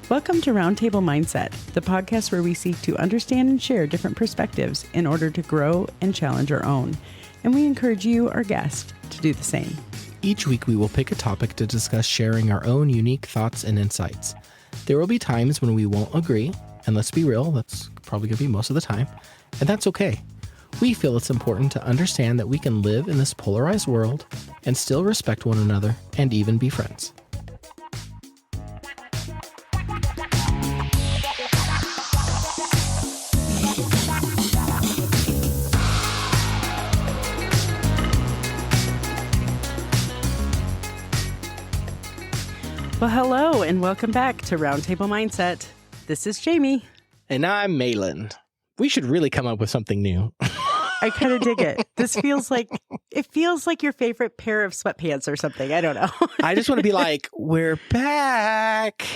Welcome to Roundtable Mindset, the podcast where we seek to understand and share different perspectives in order to grow and challenge our own. And we encourage you, our guest, to do the same. Each week we will pick a topic to discuss, sharing our own unique thoughts and insights. There will be times when we won't agree, and let's be real, that's probably going to be most of the time, and that's okay. We feel it's important to understand that we can live in this polarized world and still respect one another and even be friends. Well, hello, and welcome back to Roundtable Mindset. This is Jamie. And I'm Malin. We should really come up with something new. I kind of dig it. This feels like your favorite pair of sweatpants or something. I don't know. I just want to be like, we're back.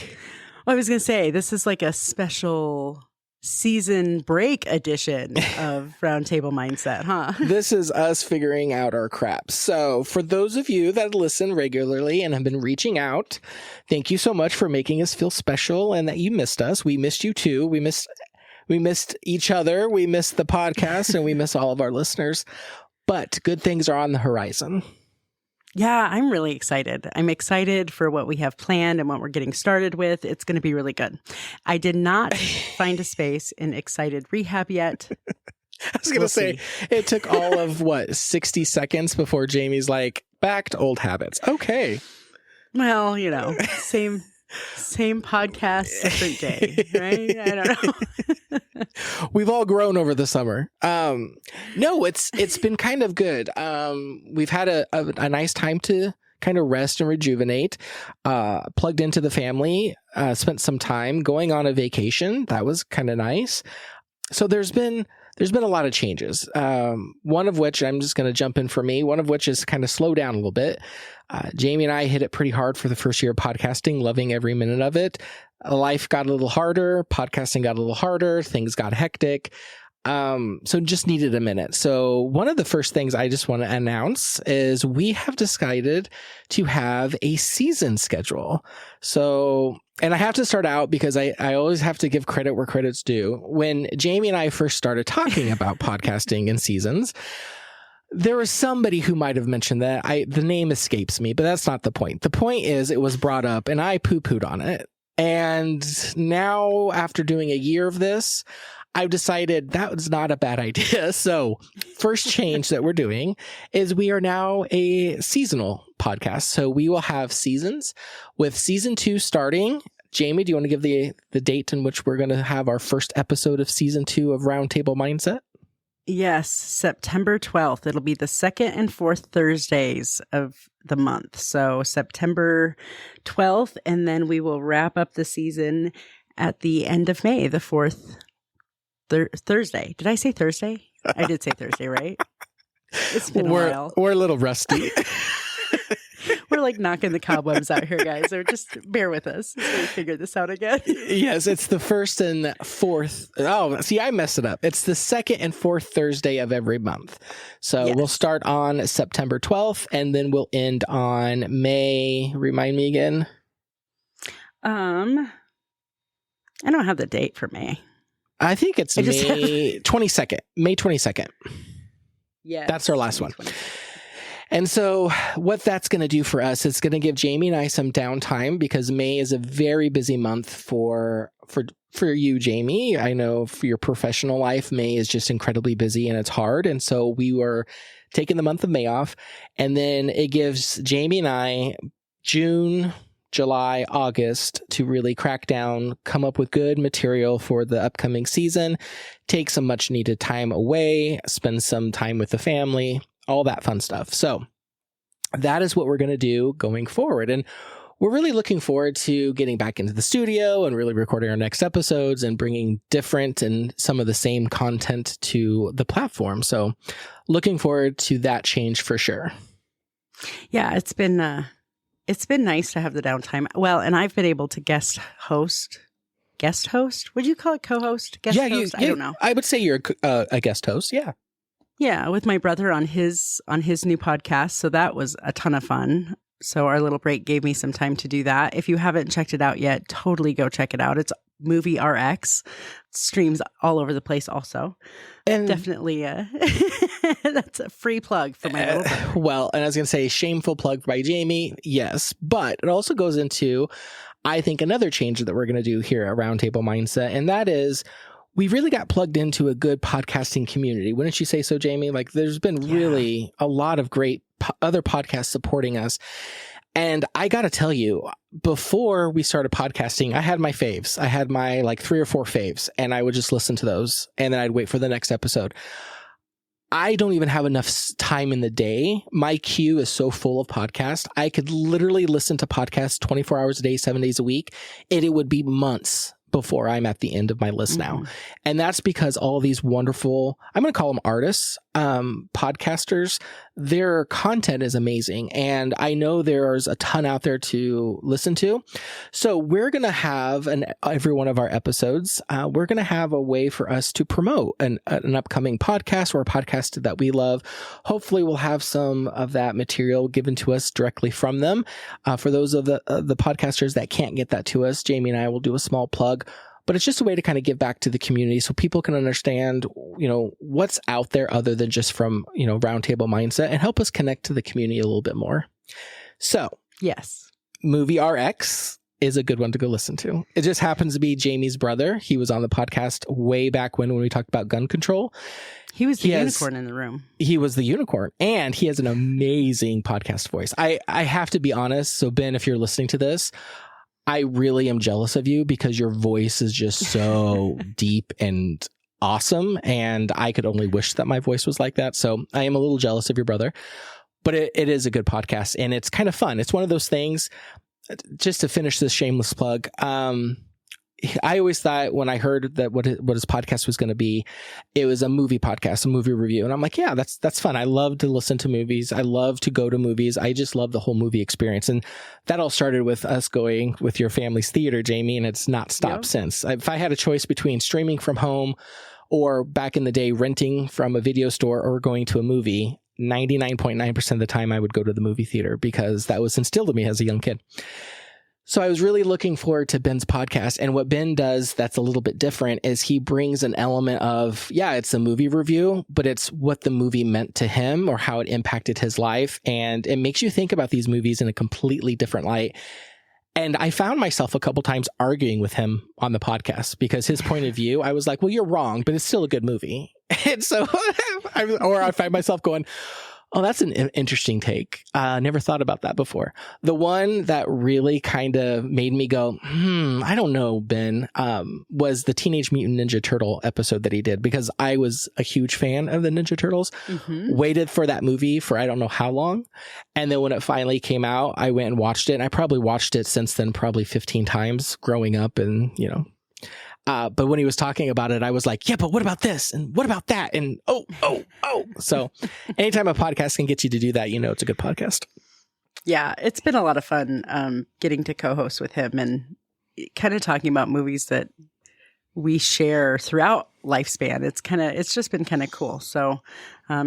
I was going to say, this is like a special season break edition of Roundtable Mindset, huh? This is us figuring out our crap. So for those of you that listen regularly and have been reaching out, thank you so much for making us feel special and that you missed us. We missed you too. We missed each other. We missed the podcast and we miss all of our listeners. But good things are on the horizon. Yeah, I'm really excited. I'm excited for what we have planned and what we're getting started with. It's going to be really good. I did not find a space in Excited Rehab yet. I was going to say, it took all of, 60 seconds before Jamie's like, back to old habits. Okay. Well, same podcast, different day, right? I don't know. We've all grown over the summer. No, it's been kind of good. We've had a nice time to kind of rest and rejuvenate. Plugged into the family. Spent some time going on a vacation. That was kind of nice. So there's been a lot of changes. One of which I'm just going to jump in for me. One of which is kind of slow down a little bit. Jamie and I hit it pretty hard for the first year of podcasting, loving every minute of it. Life got a little harder. Podcasting got a little harder. Things got hectic. So just needed a minute. So one of the first things I just want to announce is we have decided to have a season schedule. So, and I have to start out because I always have to give credit where credit's due. When Jamie and I first started talking about podcasting and seasons, there was somebody who might have mentioned that. The name escapes me, but that's not the point. The point is it was brought up and I poo-pooed on it. And now after doing a year of this, I've decided that was not a bad idea. So first change that we're doing is we are now a seasonal podcast. So we will have seasons with season 2 starting. Jamie, do you want to give the date in which we're going to have our first episode of season 2 of Roundtable Mindset? Yes, September 12th. It'll be the second and fourth Thursdays of the month. So September 12th, and then we will wrap up the season at the end of May, the fourth Thursday. Did I say Thursday? I did say Thursday, right? It's been a while. We're a little rusty. We're like knocking the cobwebs out here, guys. So just bear with us as we figure this out again. Yes, it's the first and fourth. Oh, see, I messed it up. It's the second and fourth Thursday of every month. So We'll start on September 12th and then we'll end on May. Remind me again. I don't have the date for May. I think it's May 22nd. May 22nd. Yeah. That's our last one. And so what that's going to do for us, it's going to give Jamie and I some downtime because May is a very busy month for you, Jamie. I know for your professional life, May is just incredibly busy and it's hard. And so we were taking the month of May off. And then it gives Jamie and I June, July, August to really crack down, come up with good material for the upcoming season, take some much needed time away, spend some time with the family, all that fun stuff. So that is what we're going to do going forward. And we're really looking forward to getting back into the studio and really recording our next episodes and bringing different and some of the same content to the platform. So looking forward to that change for sure. Yeah, it's been nice to have the downtime. Well, and I've been able to guest host. Would you call it co-host? Guest host? I don't know. I would say you're a guest host. Yeah. Yeah, with my brother on his new podcast. So that was a ton of fun. So our little break gave me some time to do that. If you haven't checked it out yet, totally go check it out. It's Movie RX. Streams all over the place also. And definitely, that's a free plug for my little brother. Well, and I was going to say shameful plug by Jamie. Yes, but it also goes into, I think, another change that we're going to do here at Roundtable Mindset. And that is, we really got plugged into a good podcasting community. Wouldn't you say so, Jamie? Like, there's been really a lot of great other podcasts supporting us. And I got to tell you, before we started podcasting, I had my faves. I had my like 3 or 4 faves, and I would just listen to those, and then I'd wait for the next episode. I don't even have enough time in the day. My queue is so full of podcasts. I could literally listen to podcasts 24 hours a day, 7 days a week, and it would be months before I'm at the end of my list now. And that's because all of these wonderful, I'm going to call them artists, podcasters, their content is amazing. And I know there's a ton out there to listen to. So we're going to have every one of our episodes, we're going to have a way for us to promote an upcoming podcast or a podcast that we love. Hopefully we'll have some of that material given to us directly from them. For those of the podcasters that can't get that to us, Jamie and I will do a small plug. But it's just a way to kind of give back to the community so people can understand, what's out there other than just from, Roundtable Mindset, and help us connect to the community a little bit more. So, yes, Movie RX is a good one to go listen to. It just happens to be Jamie's brother. He was on the podcast way back when we talked about gun control. He was the unicorn in the room. He was the unicorn, and he has an amazing podcast voice. I have to be honest. So, Ben, if you're listening to this, I really am jealous of you because your voice is just so deep and awesome. And I could only wish that my voice was like that. So I am a little jealous of your brother, but it is a good podcast and it's kind of fun. It's one of those things, just to finish this shameless plug. I always thought when I heard that what his podcast was going to be, it was a movie podcast, a movie review. And I'm like, yeah, that's fun. I love to listen to movies. I love to go to movies. I just love the whole movie experience. And that all started with us going with your family's theater, Jamie, and it's not stopped since. If I had a choice between streaming from home or back in the day, renting from a video store or going to a movie, 99.9% of the time I would go to the movie theater because that was instilled in me as a young kid. So I was really looking forward to Ben's podcast. And what Ben does that's a little bit different is he brings an element of, it's a movie review, but it's what the movie meant to him or how it impacted his life. And it makes you think about these movies in a completely different light. And I found myself a couple times arguing with him on the podcast because his point of view, I was like, well, you're wrong, but it's still a good movie. And so, I find myself going, oh, that's an interesting take. Never thought about that before. The one that really kind of made me go, I don't know, Ben, was the Teenage Mutant Ninja Turtle episode that he did because I was a huge fan of the Ninja Turtles. Waited for that movie for I don't know how long. And then when it finally came out, I went and watched it. And I probably watched it since then probably 15 times growing up and, but when he was talking about it, I was like, yeah, but what about this? And what about that? And oh. So anytime a podcast can get you to do that, it's a good podcast. Yeah, it's been a lot of fun getting to co-host with him and kind of talking about movies that we share throughout lifespan. It's just been kind of cool. So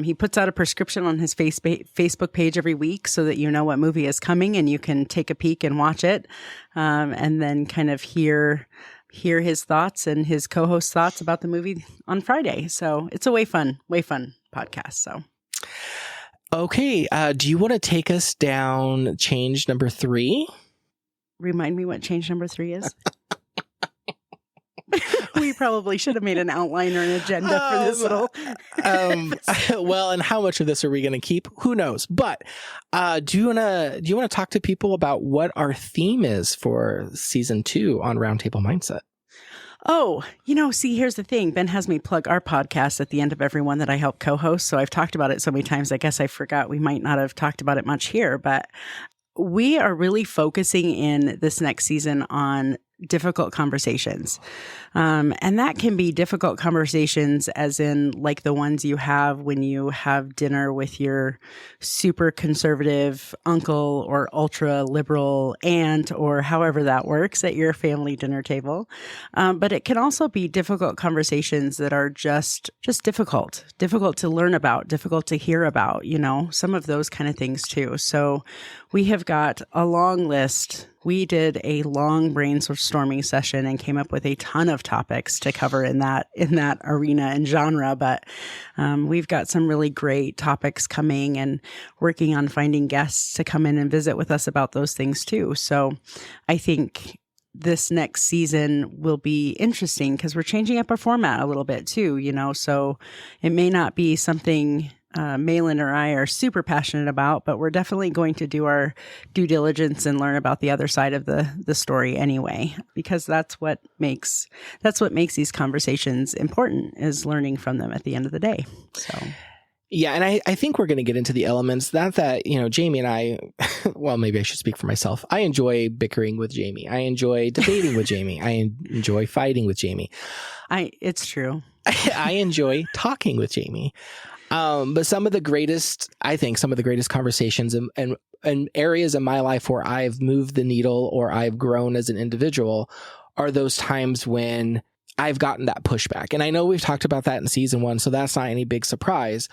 he puts out a prescription on his Facebook page every week so that you know what movie is coming and you can take a peek and watch it and then kind of hear his thoughts and his co-host thoughts about the movie on Friday. So it's a way fun podcast. So, okay. Do you want to take us down change number 3? Remind me what change number 3 is. We probably should have made an outline or an agenda for this little. Well, and how much of this are we going to keep? Who knows? But do you want to talk to people about what our theme is for season 2 on Roundtable Mindset? Oh, see, here's the thing. Ben has me plug our podcast at the end of every one that I help co-host. So I've talked about it so many times. I guess I forgot we might not have talked about it much here, but we are really focusing in this next season on difficult conversations. And that can be difficult conversations as in like the ones you have when you have dinner with your super conservative uncle or ultra liberal aunt or however that works at your family dinner table. But it can also be difficult conversations that are just difficult to learn about, difficult to hear about, some of those kind of things too. So we have got a long list. We did a long brainstorming session and came up with a ton of topics to cover in that arena and genre. But we've got some really great topics coming and working on finding guests to come in and visit with us about those things too. So I think this next season will be interesting because we're changing up our format a little bit too, so it may not be something Malin or I are super passionate about, but we're definitely going to do our due diligence and learn about the other side of the story anyway, because that's what makes these conversations important, is learning from them at the end of the day. So. Yeah, and I think we're going to get into the elements. Not that, Jamie and I, well, maybe I should speak for myself. I enjoy bickering with Jamie. I enjoy debating with Jamie. I enjoy fighting with Jamie. It's true. I enjoy talking with Jamie. But some of the greatest conversations and areas in my life where I've moved the needle or I've grown as an individual are those times when I've gotten that pushback. And I know we've talked about that in season 1, so that's not any big surprise.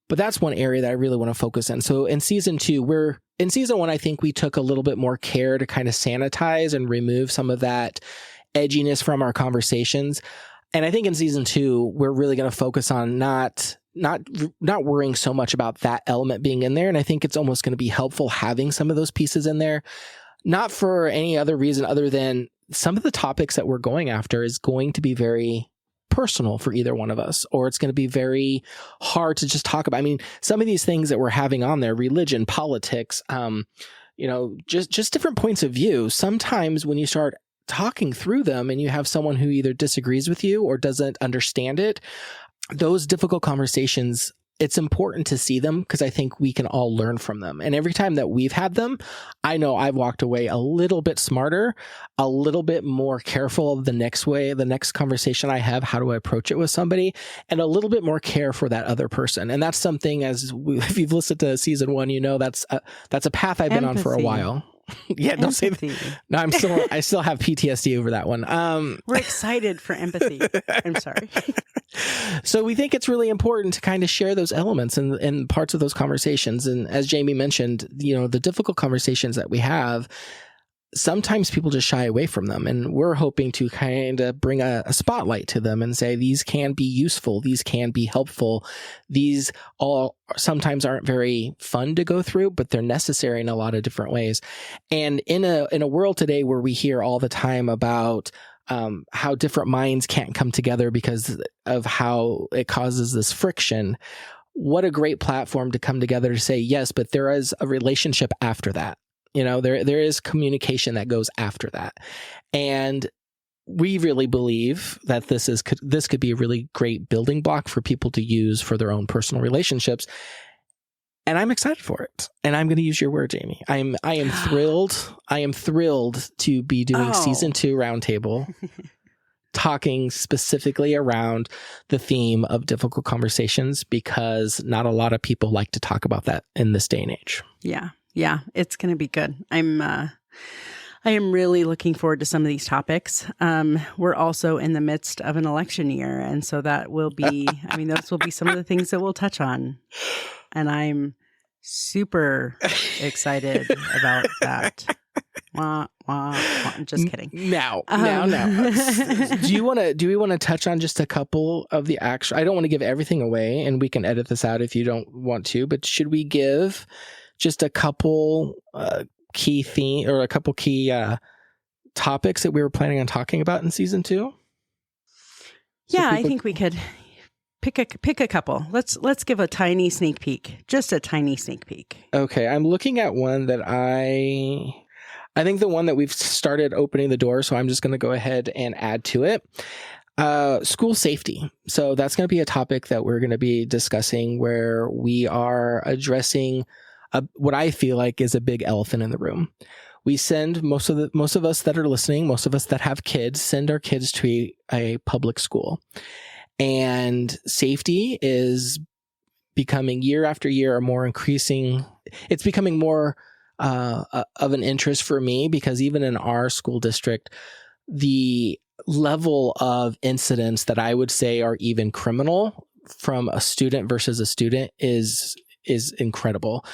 But that's one area that I really want to focus in. So in season 2, in season 1, I think we took a little bit more care to kind of sanitize and remove some of that edginess from our conversations. And I think in season 2, we're really going to focus on not worrying so much about that element being in there. And I think it's almost going to be helpful having some of those pieces in there, not for any other reason other than some of the topics that we're going after is going to be very personal for either one of us, or it's going to be very hard to just talk about. I mean, some of these things that we're having on there, religion, politics, just different points of view. Sometimes when you start talking through them and you have someone who either disagrees with you or doesn't understand it, those difficult conversations, it's important to see them because I think we can all learn from them. And every time that we've had them, I know I've walked away a little bit smarter, a little bit more careful of the next conversation I have, how do I approach it with somebody, and a little bit more care for that other person. And that's something, if you've listened to season 1, that's a path I've been on for a while. Yeah, don't say that. No, I still have PTSD over that one. We're excited for empathy. I'm sorry. So we think it's really important to kind of share those elements and parts of those conversations. And as Jamie mentioned, the difficult conversations that we have, sometimes people just shy away from them. And we're hoping to kind of bring a spotlight to them and say, these can be useful. These can be helpful. These all sometimes aren't very fun to go through, but they're necessary in a lot of different ways. And in a world today where we hear all the time about how different minds can't come together because of how it causes this friction, what a great platform to come together to say, yes, but there is a relationship after that. There is communication that goes after that. And we really believe that this could be a really great building block for people to use for their own personal relationships. And I'm excited for it. And I'm going to use your word, Jamie. I am thrilled. I am thrilled to be doing season 2 roundtable, talking specifically around the theme of difficult conversations, because not a lot of people like to talk about that in this day and age. Yeah, it's going to be good. I am really looking forward to some of these topics. We're also in the midst of an election year, and so that will be, those will be some of the things that we'll touch on. And I'm super excited about that. Wah, wah, wah. Just kidding. Now. Do we want to touch on just a couple of the actual, I don't want to give everything away, and we can edit this out if you don't want to, but should we give just a couple key theme or a couple key topics that we were planning on talking about in season 2? Yeah, I think we could pick a couple. Let's give a tiny sneak peek, just a tiny sneak peek. Okay, I'm looking at one that I think the one that we've started opening the door, so I'm just going to go ahead and add to it. School safety. So that's going to be a topic that we're going to be discussing, where we are addressing what I feel like is a big elephant in the room. we send most of us that are listening, most of us that have kids, send our kids to a public school. And safety is becoming year after year more increasing. It's becoming more of an interest for me, because even in our school district, the level of incidents that I would say are even criminal from a student versus a student is incredible.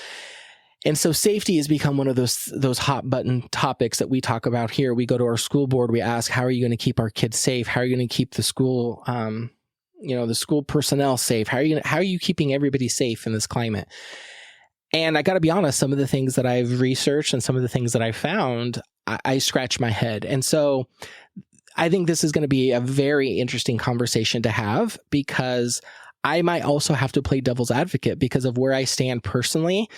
And so safety has become one of those hot button topics that we talk about here. We go to our school board, we ask, how are you going to keep our kids safe? How are you going to keep the school, the school personnel safe? How are you keeping everybody safe in this climate? And I got to be honest, some of the things that I've researched and some of the things that I found, I scratch my head. And so I think this is going to be a very interesting conversation to have, because I might also have to play devil's advocate because of where I stand personally.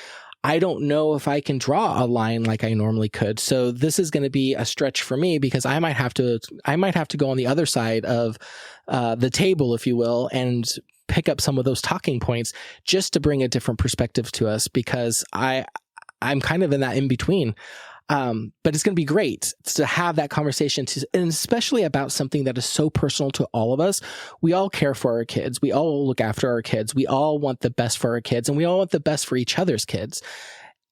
I don't know if I can draw a line like I normally could. So this is going to be a stretch for me, because I might have to go on the other side of the table, if you will, and pick up some of those talking points just to bring a different perspective to us, because I'm kind of in that in between. But it's going to be great to have that conversation, and especially about something that is so personal to all of us. We all care for our kids. We all look after our kids. We all want the best for our kids, and we all want the best for each other's kids.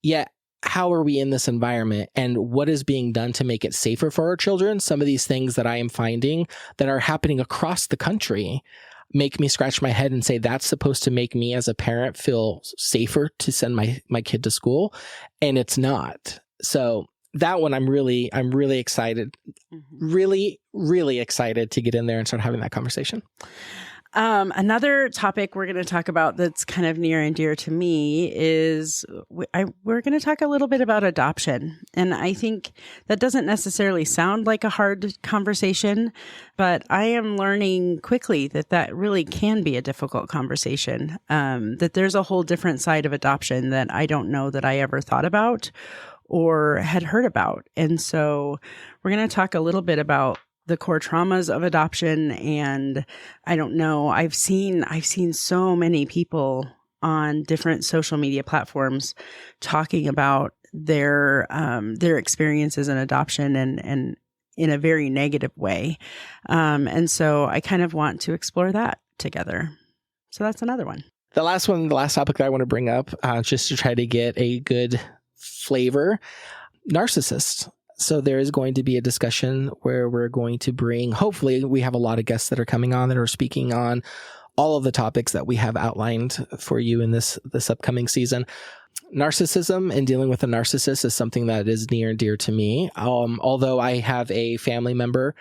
Yet, how are we in this environment, and what is being done to make it safer for our children? Some of these things that I am finding that are happening across the country make me scratch my head and say, that's supposed to make me as a parent feel safer to send my kid to school. And it's not. So that one, I'm really excited, really, really excited to get in there and start having that conversation. Another topic we're going to talk about that's kind of near and dear to me is we're going to talk a little bit about adoption. And I think that doesn't necessarily sound like a hard conversation, but I am learning quickly that really can be a difficult conversation, that there's a whole different side of adoption that I don't know that I ever thought about or had heard about. And so we're going to talk a little bit about the core traumas of adoption. And I don't know, I've seen so many people on different social media platforms talking about their experiences in adoption and in a very negative way. And so I kind of want to explore that together. So that's another one. The last topic that I want to bring up, just to try to get a good flavor, narcissists. So there is going to be a discussion where we're going to bring, hopefully we have a lot of guests that are coming on that are speaking on all of the topics that we have outlined for you in this upcoming season. Narcissism and dealing with a narcissist is something that is near and dear to me. Although I have a family member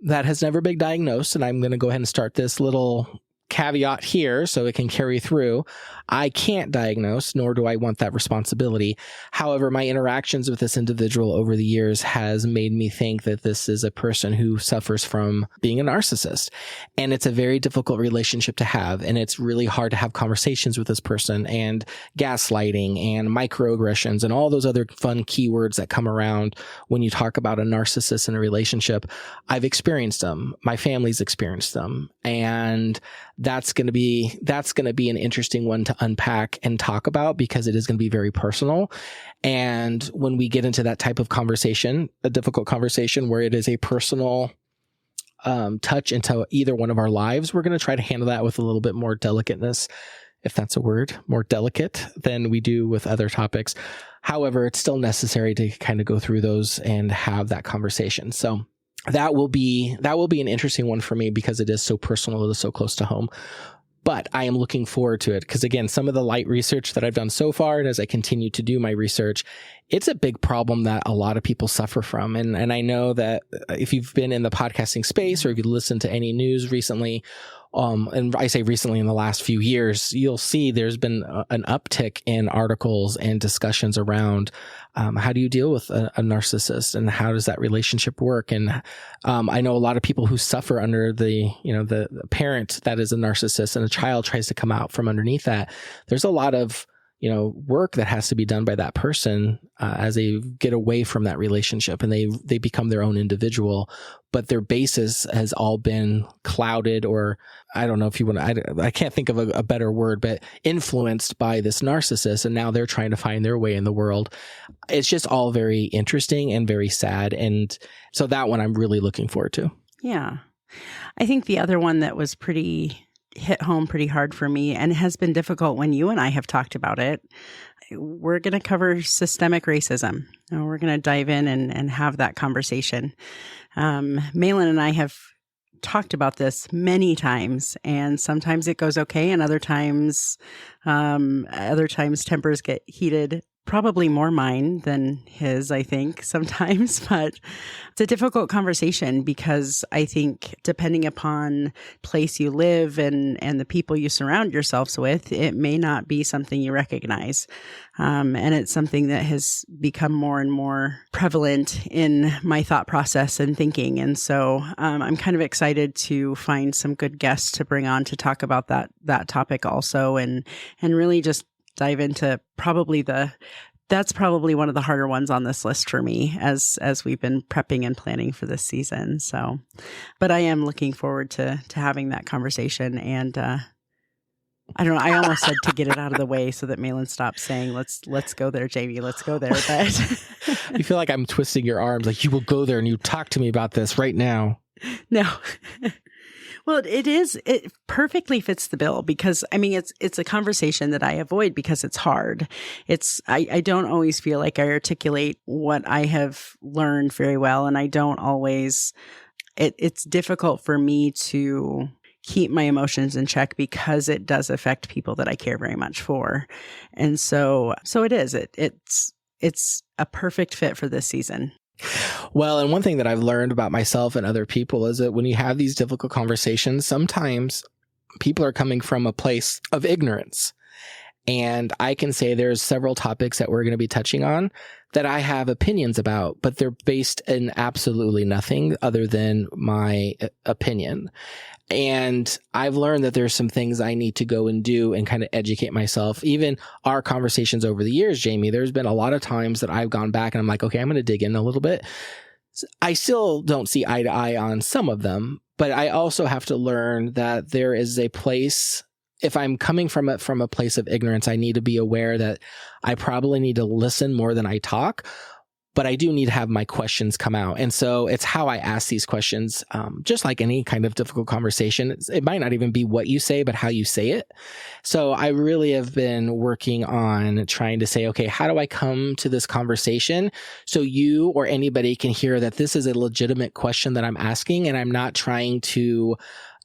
that has never been diagnosed, and I'm going to go ahead and start this little caveat here so it can carry through. I can't diagnose, nor do I want that responsibility. However, my interactions with this individual over the years has made me think that this is a person who suffers from being a narcissist. And it's a very difficult relationship to have. And it's really hard to have conversations with this person, and gaslighting and microaggressions and all those other fun keywords that come around when you talk about a narcissist in a relationship. I've experienced them. My family's experienced them. And that's going to be an interesting one to unpack and talk about, because it is going to be very personal. And when we get into that type of conversation, a difficult conversation where it is a personal touch into either one of our lives, we're going to try to handle that with a little bit more delicateness, if that's a word, more delicate than we do with other topics. However, it's still necessary to kind of go through those and have that conversation. So that will be an interesting one for me, because it is so personal, it is so close to home. But I am looking forward to it, because again, some of the light research that I've done so far, and as I continue to do my research, it's a big problem that a lot of people suffer from. And I know that if you've been in the podcasting space, or if you listened to any news recently, and I say recently in the last few years, you'll see there's been an uptick in articles and discussions around how do you deal with a narcissist, and how does that relationship work? And I know a lot of people who suffer under the parent that is a narcissist, and a child tries to come out from underneath that. There's a lot of work that has to be done by that person as they get away from that relationship and they become their own individual, but their basis has all been clouded, or I don't know if you want to, I can't think of a better word, but influenced by this narcissist. And now they're trying to find their way in the world. It's just all very interesting and very sad. And so that one I'm really looking forward to. Yeah. I think the other one that was hit home pretty hard for me and has been difficult when you and I have talked about it, we're going to cover systemic racism. We're going to dive in and have that conversation. Malin and I have talked about this many times, and sometimes it goes okay, and other times tempers get heated. Probably more mine than his, I think, sometimes, but it's a difficult conversation because I think depending upon place you live and the people you surround yourselves with, it may not be something you recognize. And it's something that has become more and more prevalent in my thought process and thinking. And so I'm kind of excited to find some good guests to bring on to talk about that topic also, and really just dive into that's probably one of the harder ones on this list for me as we've been prepping and planning for this season. So, but I am looking forward to having that conversation. And I don't know, I almost said to get it out of the way so that Malin stops saying, let's go there, Jamie, let's go there. But you feel like I'm twisting your arms, like you will go there and you talk to me about this right now. No. Well, it perfectly fits the bill because, I mean, it's a conversation that I avoid because it's hard. I don't always feel like I articulate what I have learned very well. And I don't always, it's difficult for me to keep my emotions in check because it does affect people that I care very much for. And so it is, it's a perfect fit for this season. Well, and one thing that I've learned about myself and other people is that when you have these difficult conversations, sometimes people are coming from a place of ignorance. And I can say there's several topics that we're going to be touching on that I have opinions about, but they're based in absolutely nothing other than my opinion. And I've learned that there's some things I need to go and do and kind of educate myself. Even our conversations over the years, Jamie, there's been a lot of times that I've gone back and I'm like, okay, I'm going to dig in a little bit. I still don't see eye to eye on some of them, but I also have to learn that there is a place. If I'm coming from a place of ignorance, I need to be aware that I probably need to listen more than I talk, but I do need to have my questions come out. And so it's how I ask these questions, just like any kind of difficult conversation. It might not even be what you say, but how you say it. So I really have been working on trying to say, okay, how do I come to this conversation so you or anybody can hear that this is a legitimate question that I'm asking, and I'm not trying to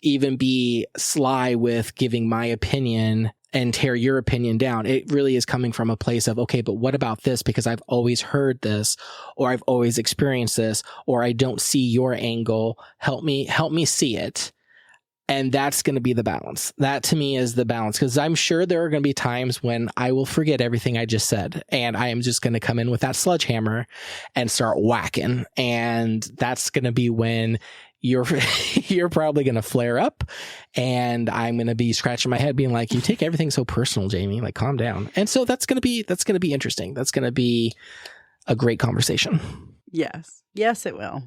even be sly with giving my opinion and tear your opinion down. It really is coming from a place of, okay, but what about this? Because I've always heard this, or I've always experienced this, or I don't see your angle. Help me see it. And that's going to be the balance. That to me is the balance, because I'm sure there are going to be times when I will forget everything I just said, and I am just going to come in with that sledgehammer and start whacking. And that's going to be when you're probably going to flare up, and I'm going to be scratching my head being like, you take everything so personal, Jamie, like calm down. And so that's going to be interesting. That's going to be a great conversation. Yes, it will.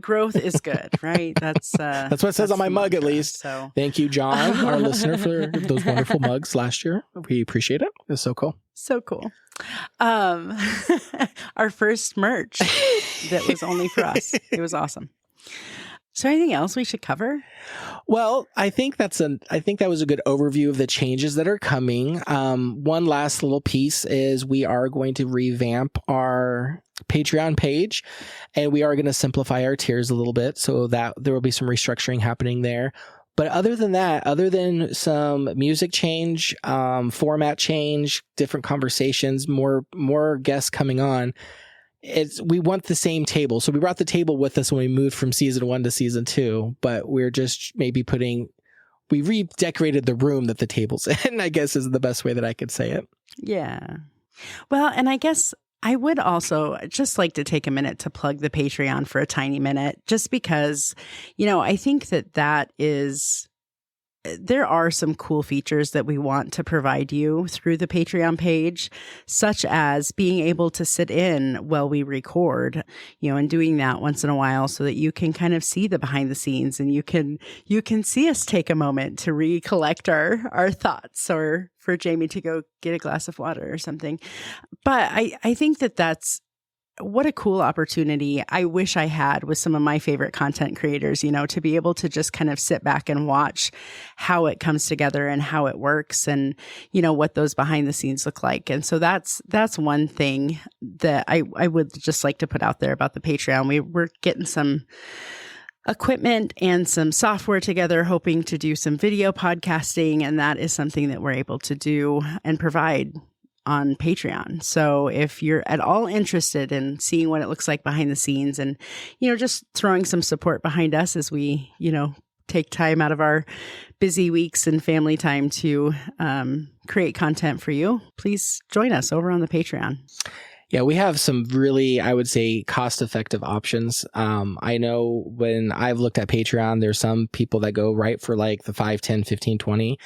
Growth is good, right? That's what it says on my mug, at least. So thank you, John, our listener, for those wonderful mugs last year. We appreciate it. It was so cool. So cool. Our first merch that was only for us. It was awesome. Is there anything else we should cover? Well, I think that was a good overview of the changes that are coming. One last little piece is we are going to revamp our Patreon page, and we are going to simplify our tiers a little bit so that there will be some restructuring happening there. But other than that, other than some music change, format change, different conversations, more guests coming on, we want the same table. So we brought the table with us when we moved from season 1 to season 2, but we're just maybe we redecorated the room that the table's in, I guess is the best way that I could say it. Yeah. Well, and I guess I would also just like to take a minute to plug the Patreon for a tiny minute, just because, I think that is there are some cool features that we want to provide you through the Patreon page, such as being able to sit in while we record, and doing that once in a while so that you can kind of see the behind the scenes and you can see us take a moment to recollect our thoughts, or for Jamie to go get a glass of water or something. But I think that's what a cool opportunity I wish I had with some of my favorite content creators, to be able to just kind of sit back and watch how it comes together and how it works and, what those behind the scenes look like. And so that's one thing that I would just like to put out there about the Patreon. We're getting some equipment and some software together, hoping to do some video podcasting. And that is something that we're able to do and provide on Patreon. So if you're at all interested in seeing what it looks like behind the scenes and, just throwing some support behind us as we, take time out of our busy weeks and family time to create content for you, please join us over on the Patreon. Yeah, we have some really, I would say, cost-effective options. I know when I've looked at Patreon, there's some people that go right for like the 5, 10, 15, 20.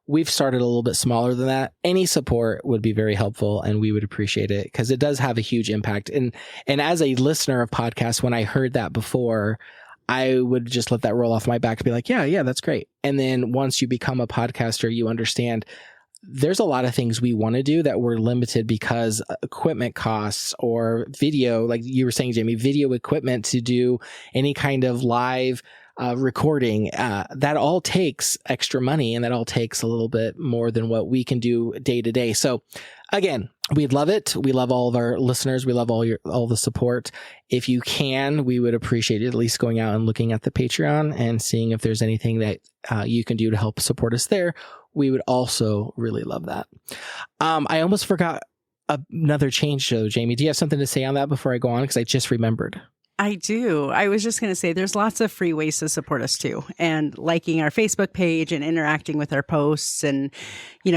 We've started a little bit smaller than that. Any support would be very helpful, and we would appreciate it because it does have a huge impact. And as a listener of podcasts, when I heard that before, I would just let that roll off my back and be like, yeah, that's great. And then once you become a podcaster, you understand there's a lot of things we want to do that we're limited because equipment costs or video, like you were saying, Jamie, video equipment to do any kind of live recording, that all takes extra money, and that all takes a little bit more than what we can do day to day. So again, we'd love it. We love all of our listeners. We love all the support. If you can, we would appreciate it, at least going out and looking at the Patreon and seeing if there's anything that you can do to help support us there. We would also really love that. I almost forgot another change though, Jamie. Do you have something to say on that before I go on? Because I just remembered. I do. I was just going to say there's lots of free ways to support us too. And liking our Facebook page and interacting with our posts and,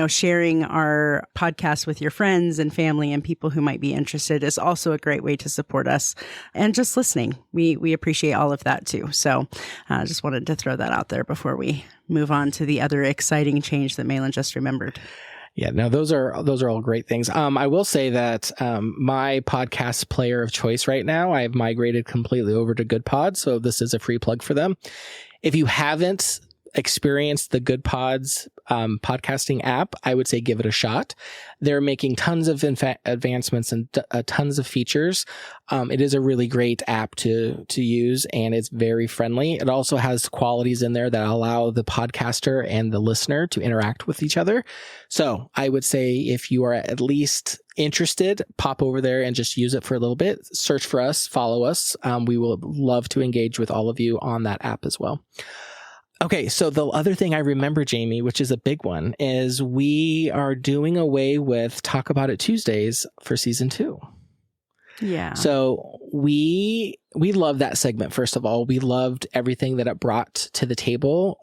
sharing our podcast with your friends and family and people who might be interested is also a great way to support us. And just listening. We appreciate all of that too. So I just wanted to throw that out there before we move on to the other exciting change that Malin just remembered. Yeah, no, those are all great things. I will say that my podcast player of choice right now, I've migrated completely over to GoodPod, so this is a free plug for them. If you haven't experienced the GoodPods podcasting app, I would say give it a shot. They're making tons of advancements and tons of features. It is a really great app to use, and it's very friendly. It also has qualities in there that allow the podcaster and the listener to interact with each other. So I would say if you are at least interested, pop over there and just use it for a little bit. Search for us, follow us. We will love to engage with all of you on that app as well. Okay, so the other thing I remember, Jamie, which is a big one, is we are doing away with Talk About It Tuesdays for season 2. Yeah. So we love that segment. First of all, we loved everything that it brought to the table.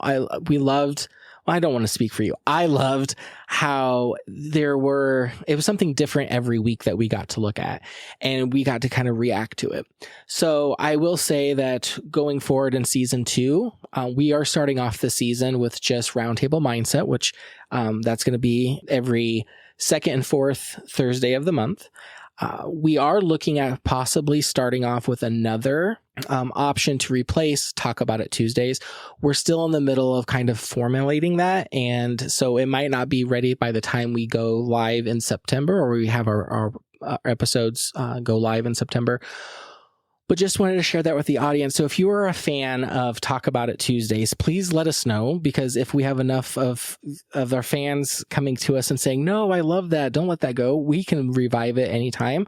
I don't want to speak for you. I loved how it was something different every week that we got to look at, and we got to kind of react to it. So I will say that going forward in season 2, we are starting off the season with just Roundtable Mindset, which that's going to be every second and fourth Thursday of the month. We are looking at possibly starting off with another option to replace Talk About It Tuesdays. We're still in the middle of kind of formulating that, and so it might not be ready by the time we go live in September, or we have our episodes go live in September. But just wanted to share that with the audience. So if you are a fan of Talk About It Tuesdays, please let us know, because if we have enough of our fans coming to us and saying, no, I love that, don't let that go, we can revive it anytime.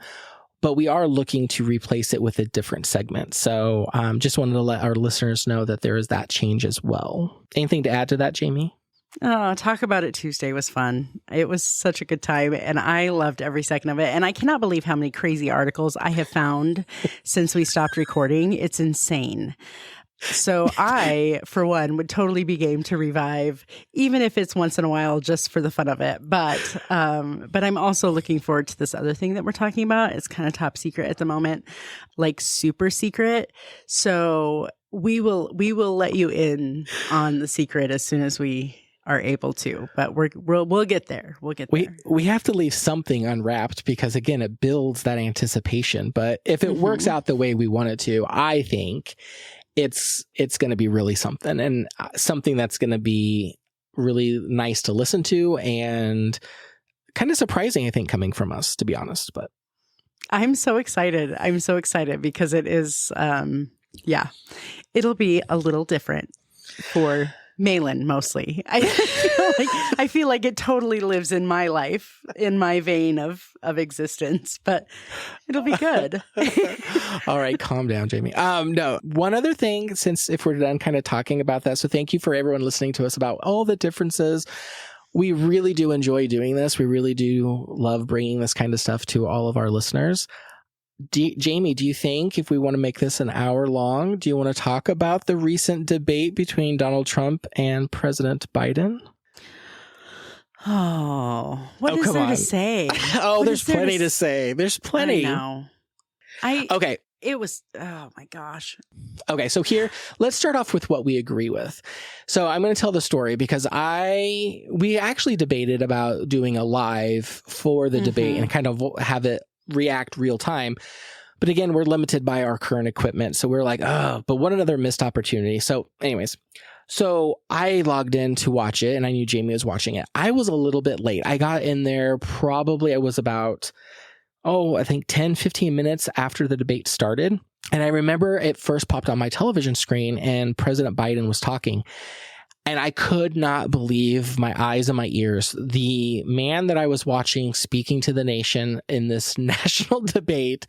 But we are looking to replace it with a different segment. So just wanted to let our listeners know that there is that change as well. Anything to add to that, Jamie? Oh, Talk About It Tuesday was fun. It was such a good time, and I loved every second of it. And I cannot believe how many crazy articles I have found since we stopped recording. It's insane. So I, for one, would totally be game to revive, even if it's once in a while, just for the fun of it. But I'm also looking forward to this other thing that we're talking about. It's kind of top secret at the moment, like super secret. So we will let you in on the secret as soon as we are able to, but we'll get there. We'll get there. We have to leave something unwrapped because again, it builds that anticipation. But if it works out the way we want it to, I think it's going to be really something, and something that's going to be really nice to listen to and kind of surprising, I think, coming from us, to be honest. But I'm so excited. I'm so excited because it is, it'll be a little different for Malin mostly. I feel like it totally lives in my life, in my vein of existence, but it'll be good. All right, calm down, Jamie. No, one other thing, since if we're done kind of talking about that, so thank you for everyone listening to us about all the differences. We really do enjoy doing this. We really do love bringing this kind of stuff to all of our listeners. Jamie, do you think if we want to make this an hour long, do you want to talk about the recent debate between Donald Trump and President Biden? Oh, what is there to say? There's plenty to say. There's plenty. I know. Okay. It was, oh my gosh. Okay, so here, let's start off with what we agree with. So I'm going to tell the story because we actually debated about doing a live for the debate and kind of have it react real time. But again, we're limited by our current equipment. So we're like, but what another missed opportunity. So anyways, so I logged in to watch it and I knew Jamie was watching it. I was a little bit late. I got in there I was about, I think 10, 15 minutes after the debate started. And I remember it first popped on my television screen and President Biden was talking. And I could not believe my eyes and my ears. The man that I was watching speaking to the nation in this national debate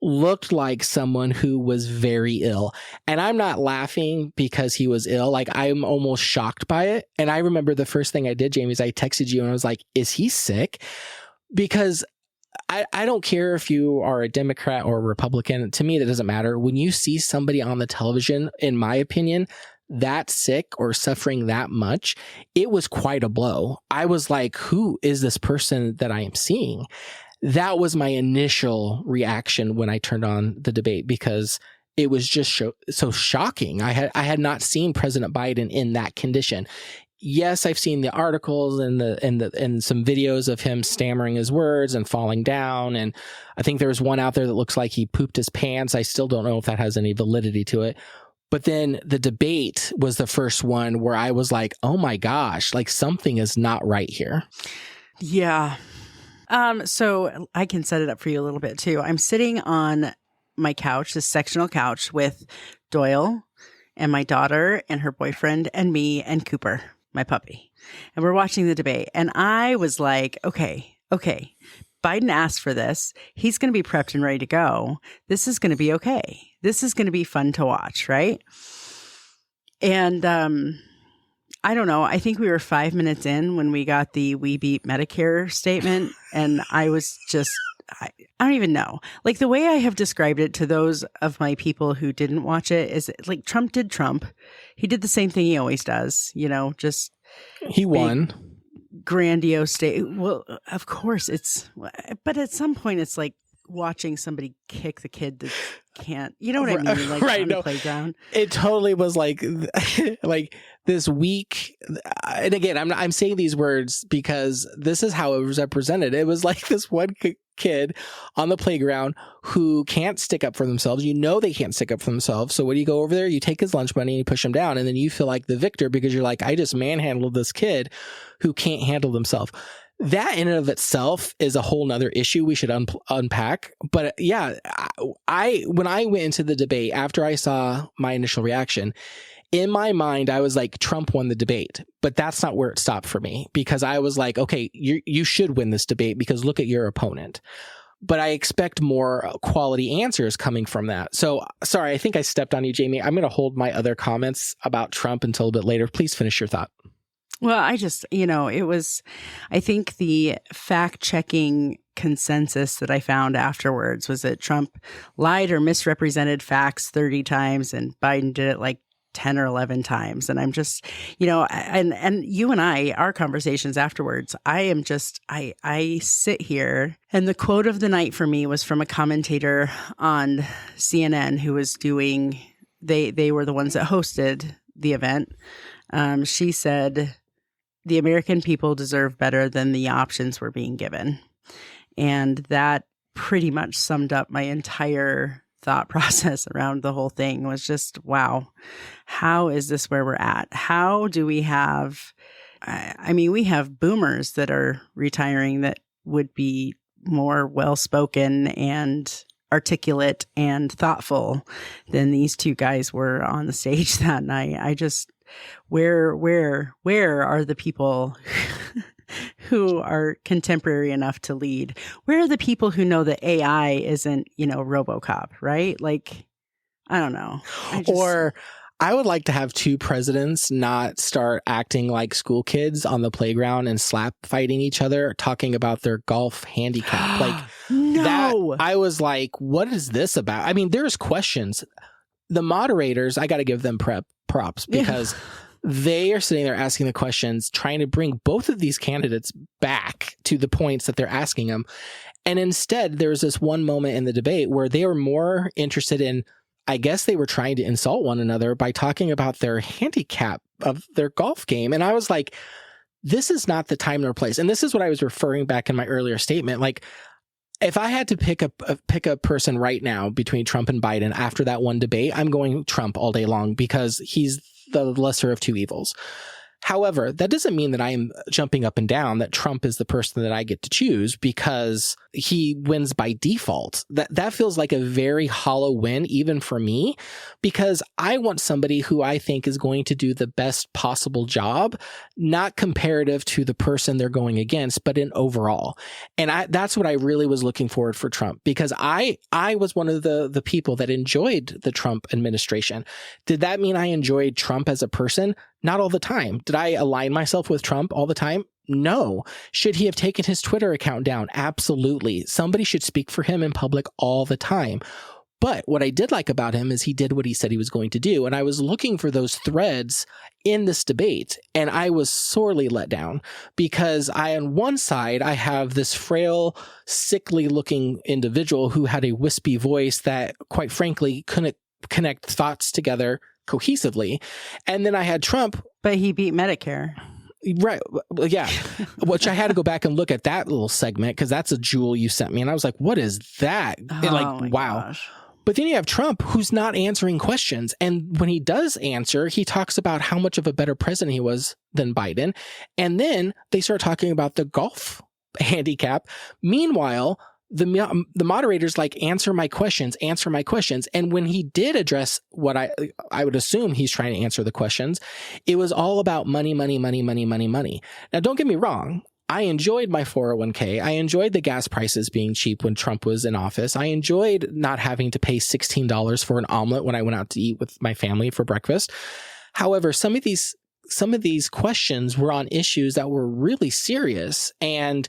looked like someone who was very ill. And I'm not laughing because he was ill. Like, I'm almost shocked by it. And I remember the first thing I did, Jamie, is I texted you and I was like, is he sick? Because I don't care if you are a Democrat or a Republican. To me, that doesn't matter. When you see somebody on the television, in my opinion, that sick or suffering that much, it was quite a blow. I was like, who is this person that I am seeing? That was my initial reaction when I turned on the debate because it was just so shocking. I had not seen President Biden in that condition. Yes, I've seen the articles and some videos of him stammering his words and falling down. And I think there's one out there that looks like he pooped his pants. I still don't know if that has any validity to it. But then the debate was the first one where I was like, oh my gosh, like something is not right here. Yeah. So I can set it up for you a little bit too. I'm sitting on my couch, this sectional couch with Doyle and my daughter and her boyfriend and me and Cooper, my puppy. And we're watching the debate. And I was like, okay. Biden asked for this. He's going to be prepped and ready to go. This is going to be okay. This is going to be fun to watch, right? And I don't know. I think we were 5 minutes in when we got the "We beat Medicare" statement. And I was just, I don't even know. Like, the way I have described it to those of my people who didn't watch it is like Trump did Trump. He did the same thing he always does, just. He won. Grandiose state. Well, of course but at some point it's like watching somebody kick the kid that can't, you know what I mean? Like right, on the playground. It totally was like this week. And again, I'm saying these words because this is how it was represented. It was like this one kid on the playground who can't stick up for themselves. They can't stick up for themselves. So when you go over there, you take his lunch money and you push him down. And then you feel like the victor because you're like, I just manhandled this kid who can't handle themselves. That in and of itself is a whole nother issue we should unpack. But yeah, when I went into the debate, after I saw my initial reaction, in my mind, I was like, Trump won the debate. But that's not where it stopped for me because I was like, okay, you should win this debate because look at your opponent. But I expect more quality answers coming from that. So sorry, I think I stepped on you, Jamie. I'm going to hold my other comments about Trump until a bit later. Please finish your thought. Well, I just, I think the fact-checking consensus that I found afterwards was that Trump lied or misrepresented facts 30 times and Biden did it like 10 or 11 times. And I'm just, and you and I, our conversations afterwards, I sit here and the quote of the night for me was from a commentator on CNN who was doing they were the ones that hosted the event. She said, the American people deserve better than the options we're being given. And that pretty much summed up my entire thought process around the whole thing. Was just, wow, how is this where we're at? How do we have, I mean, we have boomers that are retiring that would be more well-spoken and articulate and thoughtful than these two guys were on the stage that night. I just, where are the people who are contemporary enough to lead? Where are the people who know that AI isn't, RoboCop, right? Like, I don't know. Or I would like to have two presidents not start acting like school kids on the playground and slap fighting each other, talking about their golf handicap. Like, no. That, I was like, what is this about? I mean, there's questions. The moderators, I got to give them props because they are sitting there asking the questions, trying to bring both of these candidates back to the points that they're asking them. And instead, there's this one moment in the debate where they were more interested in, I guess they were trying to insult one another by talking about their handicap of their golf game. And I was like, this is not the time nor place. And this is what I was referring back in my earlier statement. Like, if I had to pick a person right now between Trump and Biden after that one debate, I'm going Trump all day long because he's the lesser of two evils. However, that doesn't mean that I'm jumping up and down that Trump is the person that I get to choose because he wins by default. That feels like a very hollow win, even for me, because I want somebody who I think is going to do the best possible job, not comparative to the person they're going against, but in overall. And that's what I really was looking forward for Trump, because I was one of the people that enjoyed the Trump administration. Did that mean I enjoyed Trump as a person? Not all the time. Did I align myself with Trump all the time? No. Should he have taken his Twitter account down? Absolutely. Somebody should speak for him in public all the time. But what I did like about him is he did what he said he was going to do. And I was looking for those threads in this debate, and I was sorely let down because on one side, I have this frail, sickly looking individual who had a wispy voice that, quite frankly, couldn't connect thoughts together cohesively. And then I had Trump. But he beat Medicare. Right. Yeah. Which I had to go back and look at that little segment because that's a jewel you sent me. And I was like, what is that? Wow. Gosh. But then you have Trump who's not answering questions. And when he does answer, he talks about how much of a better president he was than Biden. And then they start talking about the golf handicap. Meanwhile, the moderators answer my questions. And when he did address what I would assume he's trying to answer the questions, it was all about money. Now, don't get me wrong. I enjoyed my 401k. I enjoyed the gas prices being cheap when Trump was in office. I enjoyed not having to pay $16 for an omelet when I went out to eat with my family for breakfast. However, some of these questions were on issues that were really serious, and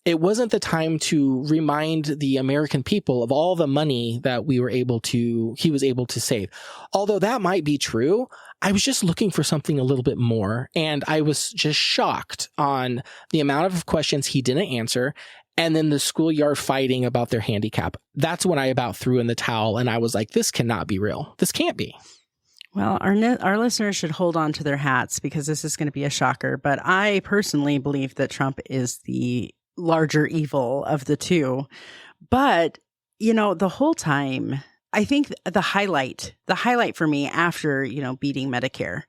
it wasn't the time to remind the American people of all the money that he was able to save. Although that might be true, I was just looking for something a little bit more. And I was just shocked on the amount of questions he didn't answer. And then the schoolyard fighting about their handicap. That's when I about threw in the towel and I was like, this cannot be real. This can't be. Well, our listeners should hold on to their hats because this is going to be a shocker. But I personally believe that Trump is the larger evil of the two. But, the whole time, I think the highlight for me after, beating Medicare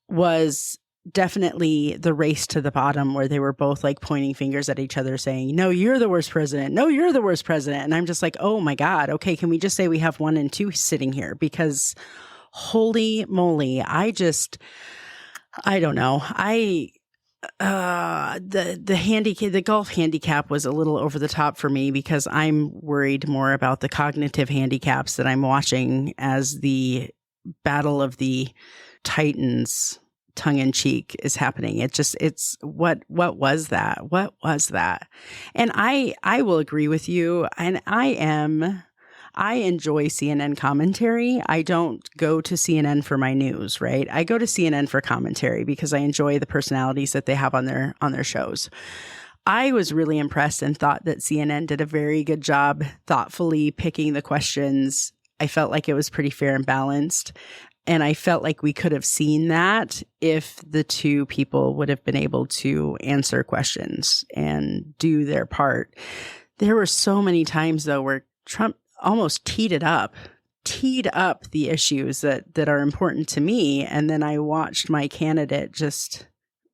was definitely the race to the bottom where they were both pointing fingers at each other saying, no, you're the worst president. No, you're the worst president. And I'm just like, oh my God. Okay. Can we just say we have 1 and 2 sitting here? Because holy moly, I don't know. The golf handicap was a little over the top for me because I'm worried more about the cognitive handicaps that I'm watching as the battle of the Titans tongue in cheek is happening. It's what was that? What was that? And I will agree with you. And I enjoy CNN commentary. I don't go to CNN for my news, right? I go to CNN for commentary because I enjoy the personalities that they have on their shows. I was really impressed and thought that CNN did a very good job thoughtfully picking the questions I felt like it was pretty fair and balanced. And I felt like we could have seen that if the two people would have been able to answer questions and do their part. There were so many times, though, where Trump almost teed up the issues that are important to me. And then I watched my candidate just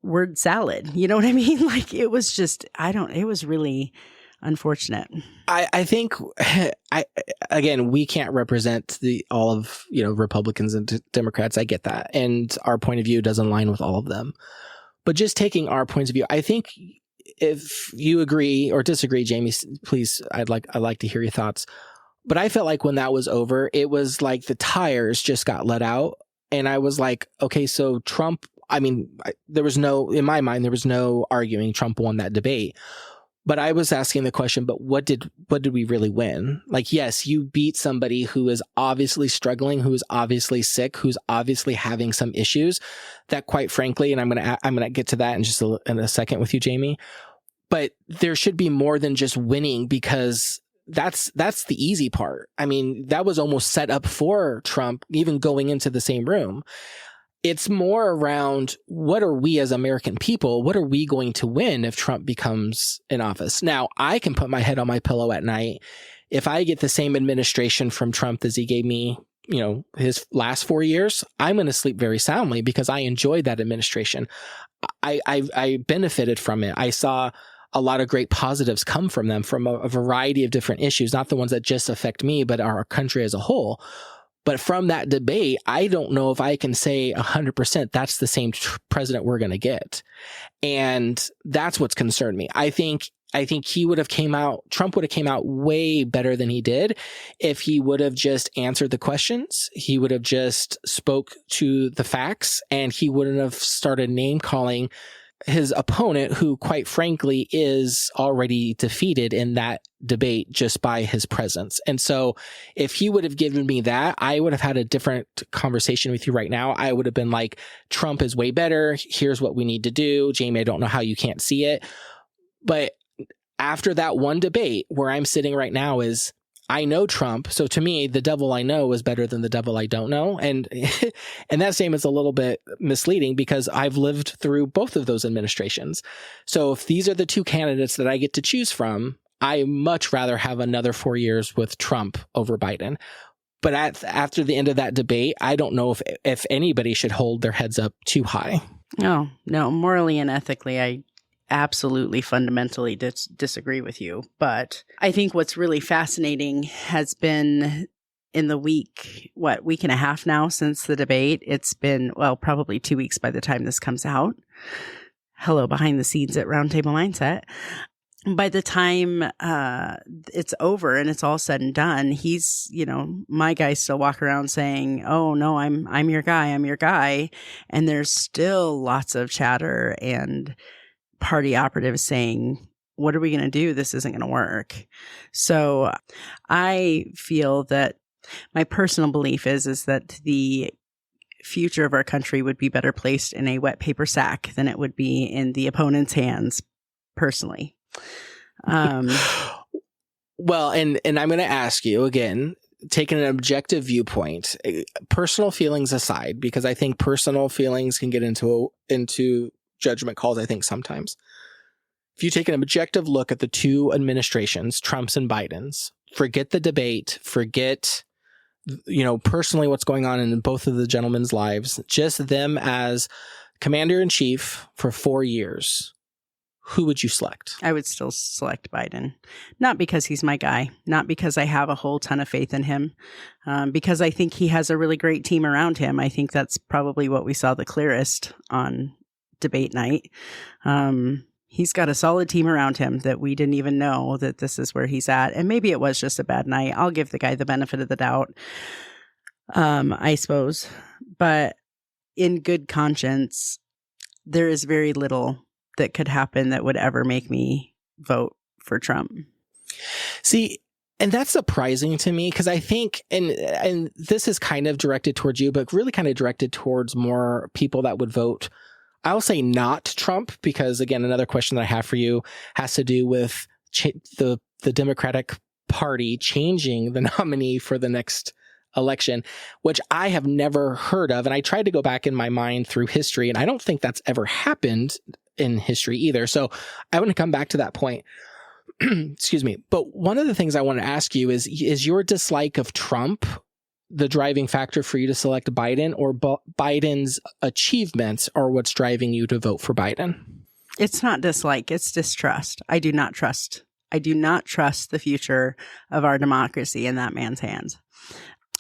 word salad. You know what I mean? Like, it was just, it was really unfortunate. I think, again, we can't represent all of, Republicans and Democrats. I get that. And our point of view doesn't align with all of them. But just taking our points of view, I think if you agree or disagree, Jamie, please, I'd like to hear your thoughts. But I felt like when that was over, it was like the tires just got let out. And I was like, okay, so Trump, in my mind, there was no arguing Trump won that debate. But I was asking the question, but what did we really win? Like, yes, you beat somebody who is obviously struggling, who is obviously sick, who's obviously having some issues that, quite frankly, and I'm going to get to that in a second with you, Jamie. But there should be more than just winning, because that's the easy part. I mean, that was almost set up for Trump, even going into the same room. It's more around, what are we as American people? What are we going to win if Trump becomes in office? Now, I can put my head on my pillow at night. If I get the same administration from Trump as he gave me, his last 4 years, I'm going to sleep very soundly because I enjoyed that administration. I benefited from it. I saw a lot of great positives come from them, from a variety of different issues, not the ones that just affect me, but our country as a whole. But from that debate, I don't know if I can say 100% that's the same president we're going to get. And that's what's concerned me. I think Trump would have came out way better than he did if he would have just answered the questions. He would have just spoke to the facts, and he wouldn't have started name calling his opponent, who, quite frankly, is already defeated in that debate just by his presence. And so if he would have given me that, I would have had a different conversation with you right now. I would have been like, Trump is way better. Here's what we need to do. Jamie, I don't know how you can't see it. But after that one debate, where I'm sitting right now is, I know Trump. So to me, the devil I know is better than the devil I don't know. And that statement is a little bit misleading, because I've lived through both of those administrations. So if these are the two candidates that I get to choose from, I much rather have another 4 years with Trump over Biden. But after the end of that debate, I don't know if anybody should hold their heads up too high. No, morally and ethically, I absolutely fundamentally disagree with you. But I think what's really fascinating has been in the week and a half now since the debate. It's been, probably 2 weeks by the time this comes out. Hello, behind the scenes at Roundtable Mindset. By the time it's over and it's all said and done, he's, my guys still walk around saying, "Oh no, I'm your guy," and there's still lots of chatter and party operatives saying, "What are we going to do? This isn't going to work." So I feel that my personal belief is that the future of our country would be better placed in a wet paper sack than it would be in the opponent's hands, personally. Well, and I'm going to ask you again, taking an objective viewpoint, personal feelings aside, because I think personal feelings can get into judgment calls, I think, sometimes. If you take an objective look at the two administrations, Trump's and Biden's, forget the debate, forget, personally what's going on in both of the gentlemen's lives, just them as commander-in-chief for 4 years, who would you select? I would still select Biden. Not because he's my guy, not because I have a whole ton of faith in him, because I think he has a really great team around him. I think that's probably what we saw the clearest on debate night. He's got a solid team around him that we didn't even know that this is where he's at. And maybe it was just a bad night. I'll give the guy the benefit of the doubt, I suppose. But in good conscience, there is very little that could happen that would ever make me vote for Trump. See, and that's surprising to me because I think, and this is kind of directed towards you, but really kind of directed towards more people that would vote, I'll say not Trump, because again, another question that I have for you has to do with the Democratic Party changing the nominee for the next election, which I have never heard of. And I tried to go back in my mind through history, and I don't think that's ever happened in history either. So I want to come back to that point. Excuse me. But one of the things I want to ask you is your dislike of Trump the driving factor for you to select Biden, or Biden's achievements are what's driving you to vote for Biden? It's not dislike, it's distrust. I do not trust the future of our democracy in that man's hands.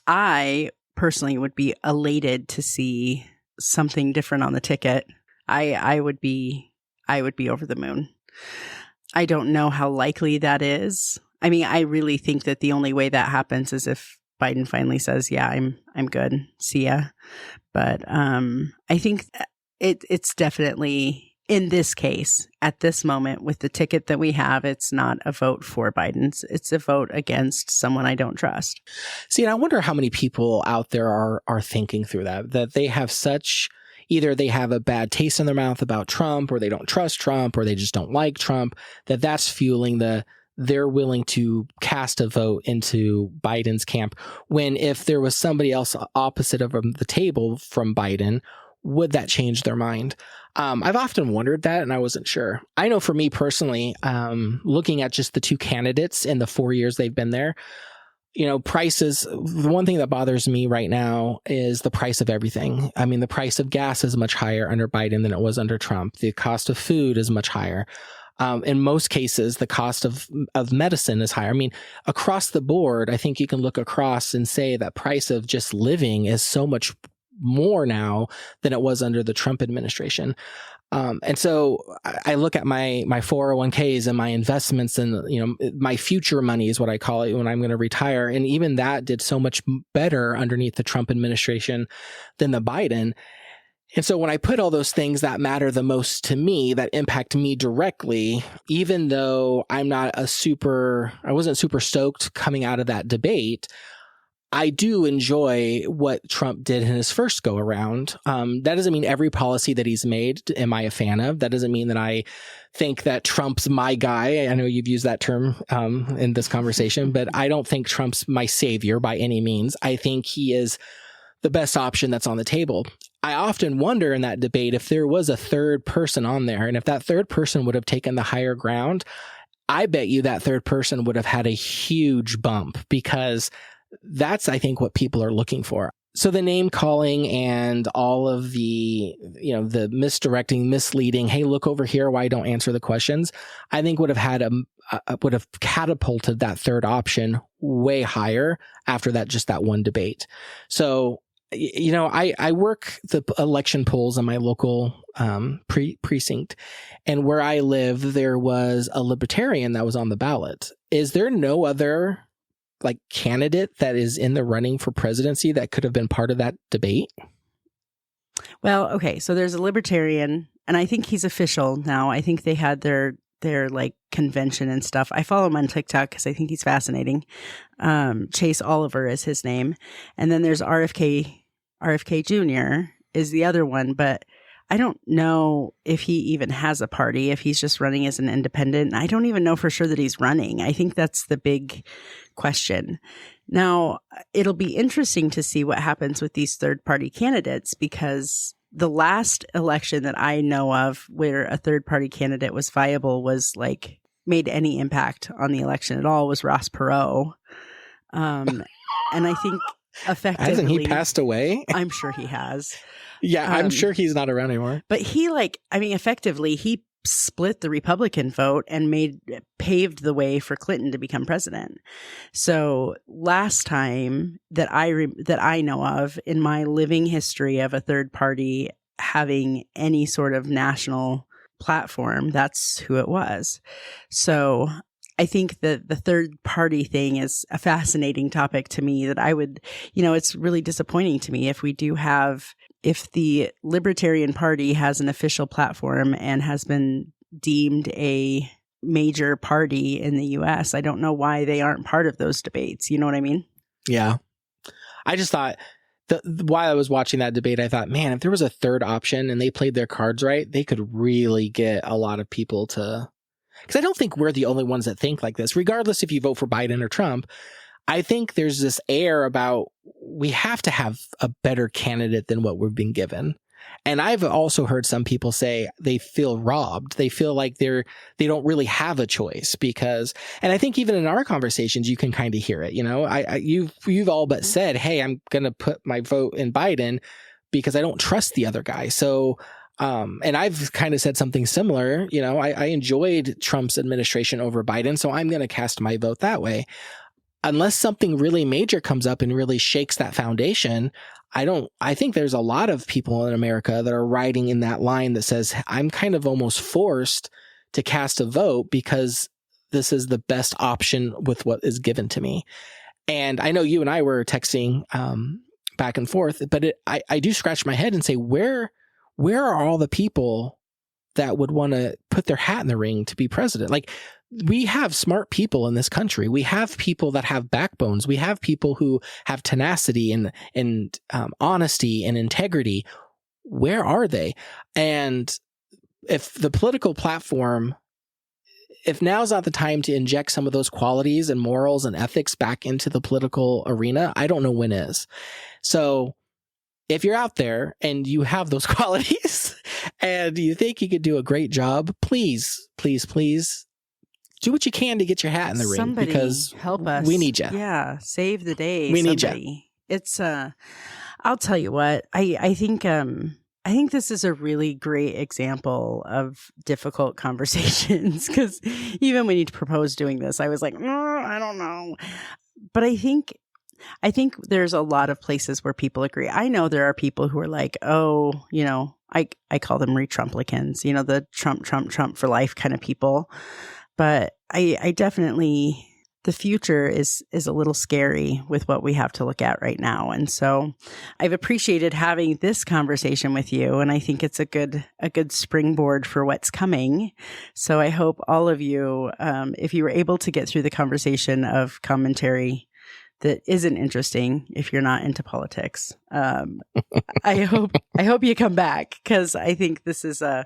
I personally would be elated to see something different on the ticket. I would be over the moon. I don't know how likely that is. I mean, I really think that the only way that happens is if Biden finally says, "Yeah, I'm good. See ya." But I think it's definitely, in this case, at this moment, with the ticket that we have, it's not a vote for Biden. It's a vote against someone I don't trust. See, and I wonder how many people out there are thinking through that they have such, either they have a bad taste in their mouth about Trump, or they don't trust Trump, or they just don't like Trump, that's fueling they're willing to cast a vote into Biden's camp, when if there was somebody else opposite of the table from Biden, would that change their mind? I've often wondered that, and I wasn't sure. I know for me personally, looking at just the two candidates in the 4 years they've been there, prices, the one thing that bothers me right now is the price of everything. I mean, the price of gas is much higher under Biden than it was under Trump. The cost of food is much higher. In most cases, the cost of medicine is higher. I mean, across the board, I think you can look across and say that price of just living is so much more now than it was under the Trump administration. And so I look at my 401ks and my investments, and my future money is what I call it when I'm going to retire. And even that did so much better underneath the Trump administration than the Biden. And so when I put all those things that matter the most to me, that impact me directly, even though I wasn't super stoked coming out of that debate, I do enjoy what Trump did in his first go around. That doesn't mean every policy that he's made am I a fan of. That doesn't mean that I think that Trump's my guy. I know you've used that term in this conversation, but I don't think Trump's my savior by any means. I think he is the best option that's on the table. I often wonder in that debate if there was a third person on there, and if that third person would have taken the higher ground, I bet you that third person would have had a huge bump, because that's, I think, what people are looking for. So the name calling and all of the, the misdirecting, misleading, hey, look over here, why don't answer the questions, I think would have catapulted that third option way higher after that one debate. So, I work the election polls in my local precinct, and where I live, there was a libertarian that was on the ballot. Is there no other candidate that is in the running for presidency that could have been part of that debate? Well, okay, so there's a libertarian, and I think he's official now. I think they had their convention and stuff. I follow him on TikTok because I think he's fascinating. Chase Oliver is his name. And then there's RFK Jr. is the other one, but I don't know if he even has a party, if he's just running as an independent. I don't even know for sure that he's running. I think that's the big question. Now, it'll be interesting to see what happens with these third-party candidates, because the last election that I know of where a third-party candidate was viable was made any impact on the election at all was Ross Perot. And I think effectively... Hasn't he passed away? I'm sure he has. Yeah, I'm sure he's not around anymore. But he effectively, he split the Republican vote and paved the way for Clinton to become president. So last time that I know of in my living history of a third party having any sort of national platform, that's who it was. So I think that the third party thing is a fascinating topic to me that I would, it's really disappointing to me if the Libertarian Party has an official platform and has been deemed a major party in the U.S., I don't know why they aren't part of those debates. You know what I mean? Yeah. I just thought, while I was watching that debate, I thought, man, if there was a third option and they played their cards right, they could really get a lot of people to... Because I don't think we're the only ones that think like this. Regardless if you vote for Biden or Trump, I think there's this air about we have to have a better candidate than what we've been given. And I've also heard some people say they feel robbed. They feel like they don't really have a choice because, and I think even in our conversations, you can kind of hear it. You know, you've all but said, "Hey, I'm going to put my vote in Biden because I don't trust the other guy." So, and I've kind of said something similar. You know, I enjoyed Trump's administration over Biden, so I'm going to cast my vote that way. Unless something really major comes up and really shakes that foundation, I think there's a lot of people in America that are riding in that line that says, I'm kind of almost forced to cast a vote because this is the best option with what is given to me. And I know you and I were texting back and forth, but I do scratch my head and say, where are all the people that would want to put their hat in the ring to be president? Like, we have smart people in this country. We have people that have backbones. We have people who have tenacity and honesty and integrity. Where are they? And if the political platform, if now's not the time to inject some of those qualities and morals and ethics back into the political arena, I don't know when is. So if you're out there and you have those qualities and you think you could do a great job, please, please, please do what you can to get your hat in the ring, because help us. We need you. Yeah, save the day. We need you. It's I'll tell you what. I think this is a really great example of difficult conversations, because even when you proposed doing this, I was like, I don't know. But I think there's a lot of places where people agree. I know there are people who are like, oh, you know, I call them re-Trumplicans, you know, the Trump for life kind of people. But I definitely, the future is a little scary with what we have to look at right now. And so I've appreciated having this conversation with you. And I think it's a good springboard for what's coming. So I hope all of you, if you were able to get through the conversation of commentary that isn't interesting, if you're not into politics, I hope you come back, because I think this is a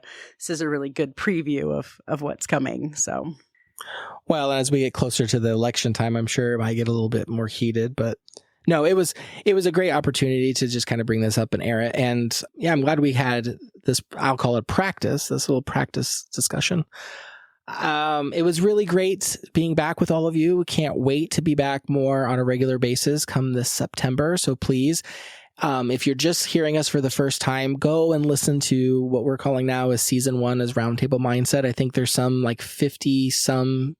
really good preview of what's coming. So, well, as we get closer to the election time, I'm sure it might get a little bit more heated, but no, it was a great opportunity to just kind of bring this up and air it. And yeah, I'm glad we had this, I'll call it this little practice discussion. It was really great being back with all of you. Can't wait to be back more on a regular basis come this September. So please, if you're just hearing us for the first time, go and listen to what we're calling now as season 1 as Roundtable Mindset. I think there's some like 60 some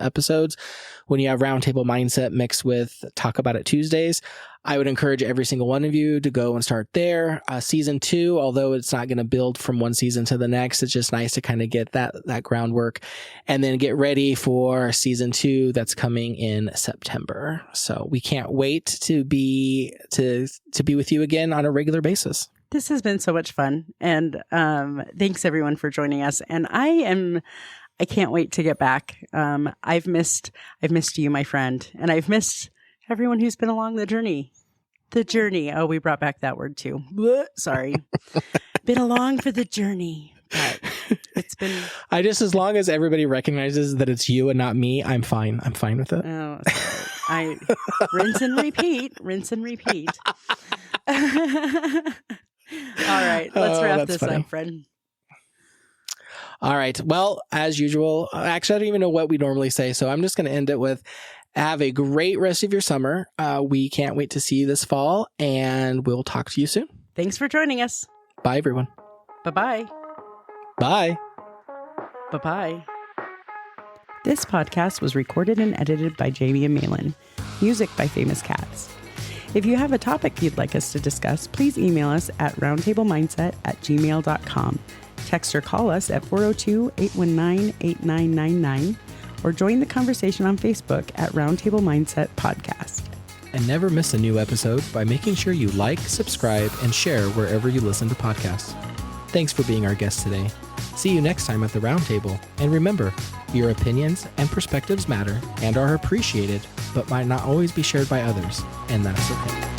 episodes when you have Roundtable Mindset mixed with Talk About It Tuesdays. I would encourage every single one of you to go and start there. Season 2, although it's not going to build from one season to the next, it's just nice to kind of get that groundwork and then get ready for season 2 that's coming in September. So we can't wait to be with you again on a regular basis. This has been so much fun. And thanks everyone for joining us. And I can't wait to get back. I've missed you, my friend, and I've missed everyone who's been along the journey. Oh, we brought back that word too. Sorry. Been along for the journey. But it's been... as long as everybody recognizes that it's you and not me, I'm fine. I'm fine with it. Oh, sorry. Rinse and repeat. All right. Let's wrap this up, friend. All right. Well, as usual, actually, I don't even know what we normally say, so I'm just going to end it with, have a great rest of your summer. We can't wait to see you this fall, and we'll talk to you soon. Thanks for joining us. Bye, everyone. Bye-bye. Bye. Bye-bye. This podcast was recorded and edited by Jamie and Malin. Music by Famous Cats. If you have a topic you'd like us to discuss, please email us at roundtablemindset@gmail.com. Text or call us at 402-819-8999. Or join the conversation on Facebook at Roundtable Mindset Podcast. And never miss a new episode by making sure you like, subscribe, and share wherever you listen to podcasts. Thanks for being our guest today. See you next time at the Roundtable. And remember, your opinions and perspectives matter and are appreciated, but might not always be shared by others, and that's okay.